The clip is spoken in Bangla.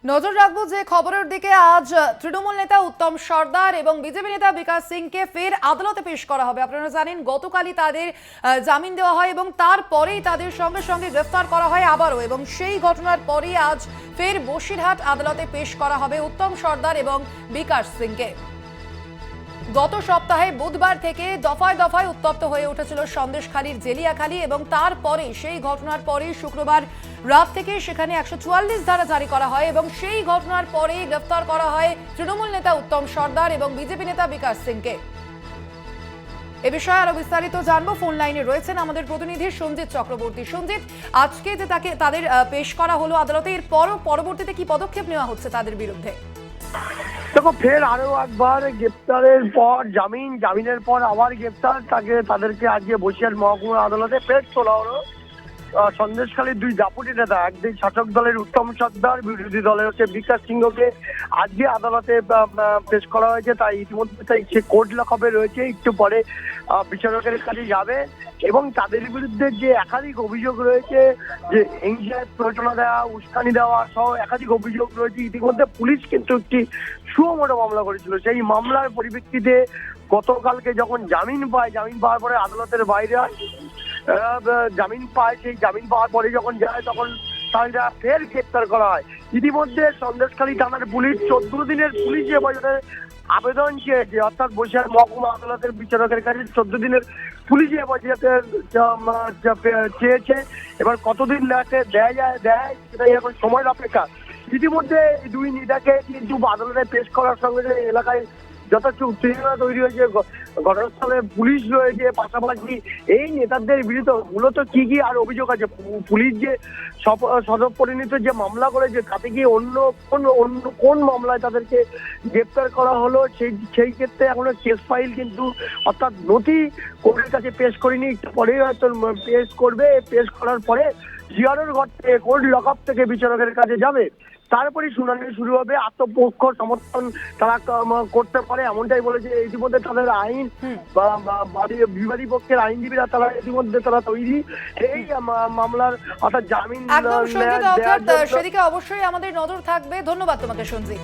নজর রাখবো যে খবরের দিকে। আজ তৃণমূল নেতা উত্তম সর্দার এবং বিজেপি নেতা বিকাশ সিংকে ফের আদালতে পেশ করা হবে। আপনারা জানেন গতকালই তাদের জামিন দেওয়া হয় এবং তারপরেই তাদের সঙ্গে সঙ্গে গ্রেফতার করা হয় আবারও, এবং সেই ঘটনার পরেই আজ ফের বসিরহাট আদালতে পেশ করা হবে উত্তম সর্দার এবং বিকাশ সিংকে। গত সপ্তাহে বুধবার থেকে দফায় দফায় উত্তপ্ত হয়ে উঠেছিল সন্দেশখালীর জেলিয়াখালী, এবং তারপরে সেই ঘটনার পরে শুক্রবার রাত থেকে সেখানে 144 ধারা জারি করা হয় এবং সেই ঘটনার পরে গ্রেফতার করা হয় তৃণমূল নেতা উত্তম সর্দার এবং বিজেপি নেতা বিকাশ সিংকে। এ বিষয়ে আরো বিস্তারিত জানবো। ফোন লাইনে রয়েছেন আমাদের প্রতিনিধি সঞ্জিত চক্রবর্তী। সঞ্জিত, আজকে যে তাদের পেশ করা হলো আদালতে, এর পরবর্তীতে কি পদক্ষেপ নেওয়া হচ্ছে তাদের বিরুদ্ধে? দেখো, ফের আরো একবার গ্রেপ্তারের পর জামিনের পর আবার গ্রেপ্তার, তাদেরকে আজকে বসিরহাট মহকুমা আদালতে ফের তোলা হলো। সন্দেশখালীর দুই দাপুটি নেতা, একদিন শাসক দলের উত্তম সর্দার, বিরোধী দলের হচ্ছে বিকাশ সিংহকে আজকে আদালতে পেশ করা হয়েছে। তাই ইতিমধ্যে সে কোর্ট লকআপে রয়েছে, একটু পরে বিচারকের কাছে যাবে এবং তাদের বিরুদ্ধে যে একাধিক অভিযোগ রয়েছে, যে হিংসায় প্ররোচনা দেওয়া, উস্কানি দেওয়া সহ একাধিক অভিযোগ রয়েছে। ইতিমধ্যে পুলিশ কিন্তু একটি সুমোটো মামলা করেছিল। সেই মামলার পরিপ্রেক্ষিতে গতকালকে যখন জামিন পাওয়ার পরে আদালতের বাইরে জামিন পায়, সেই জামিন পাওয়ার পরে যখন যায় তখন তারা ফের গ্রেপ্তার করা হয়। ইতিমধ্যে সন্দেশখালী থানার পুলিশ 14 দিনের পুলিশ হেফাজতে আবেদন চেয়েছে, অর্থাৎ বসিরহাট মহকুমা আদালতের বিচারকের কাছে 14 দিনের পুলিশ হেফাজতে চেয়েছে। এবার কতদিন দেয় সেটাই এখন সময়ের অপেক্ষা। ইতিমধ্যে দুই নেতাকে কিন্তু আদালতে পেশ করার সঙ্গে এলাকায় যথেষ্ট উত্তেজনা তৈরি হয়েছে, ঘটনাস্থলে পুলিশ রয়েছে। পাশাপাশি এই নেতাদের বিরুদ্ধে মূলত কি আর অভিযোগ আছে, পুলিশ যে স্বতঃপরিণত যে মামলা করেছে তাতে কি অন্য কোন মামলায় তাদেরকে গ্রেপ্তার করা হলো, সেই ক্ষেত্রে এখনো কেস ফাইল কিন্তু অর্থাৎ নথি কোর্টের কাছে পেশ করেনি। একটু পরেই হয়তো পেশ করবে। পেশ করার পরে জিআরওর ঘর থেকে, কোর্ট লকআপ থেকে বিচারকের কাছে যাবে, তারপরে শুনানি শুরু হবে। আত্মপক্ষ সমর্থন তারা করতে পারে এমনটাই বলেছে। ইতিমধ্যে তাদের আইন বা বিবাদী পক্ষের আইনজীবীরা তারা ইতিমধ্যে তৈরি এই মামলার অর্থাৎ জামিন একদম সঞ্জিত, অর্থাৎ সেদিকে অবশ্যই আমাদের নজর থাকবে। ধন্যবাদ তোমাকে সঞ্জিত।